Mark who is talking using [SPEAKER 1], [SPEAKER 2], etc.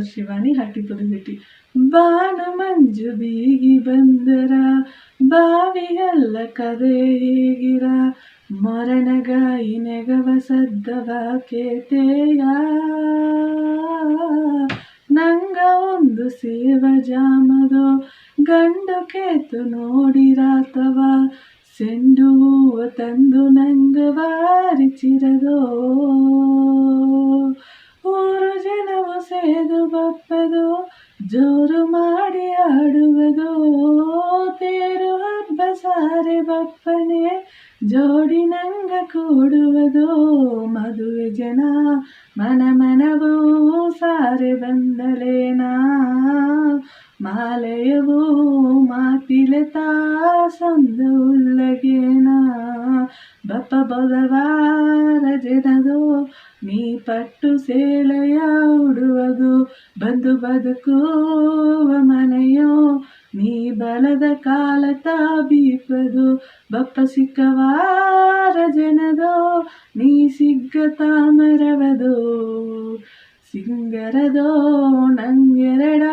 [SPEAKER 1] ಶಿವಾನಿ ಹಟ್ಟಿಪುರದಿಟ್ಟಿ. ಬಾನು ಮಂಜು ಬೀಗಿ ಬಂದರ ಬಾವಿಯಲ್ಲ ಕದೆ ಹೀಗಿರ ಮೊರನಗಾಯಿ ನೆಗವ ಸದ್ದವ ಕೇತೆಯ ನಂಗ ಒಂದು ಸೇವ ಜಾಮದೋ ಗಂಡು ಕೇತು ನೋಡಿರಾತವ ಸೆಂಡು ಹೂವ ತಂದು ನಂಗ ವಾರಿಚಿರದೋ ಊರು ಜನವು ಸೇದು ಬಪ್ಪದೋ ಜೋರು ಮಾಡಿ ಆಡುವುದೋ ತೇರು ಹಬ್ಬ ಸಾರೆ ಬಪ್ಪನೆ ಜೋಡಿ ನಂಗ ಕೂಡುವುದೋ ಮದುವೆ ಜನ ಮನವೂ ಸಾರೆ ಬಂದಲೇನಾ ಮಾಲಯವೂ ಮಾತಿಲೆ ಸೊಂದ ಉಲ್ಲಗೇನಾ ಬಪ್ಪ ಬೊದವಾರ ಜನದೋ ನೀ ಪಟ್ಟು ಸೇಲೆಯ ಉಡುವುದು ಬಂದು ಬದುಕುವ ಮನೆಯೋ ನೀ ಬಲದ ಕಾಲ ಬೀಪದು ಬಪ್ಪ ಸಿಕ್ಕವಾರ ಜನದೋ ನೀ ಸಿಗ್ಗ ತಾಮರವದೋ ಸಿಂಗರದೋ ನಂಗೆರಡ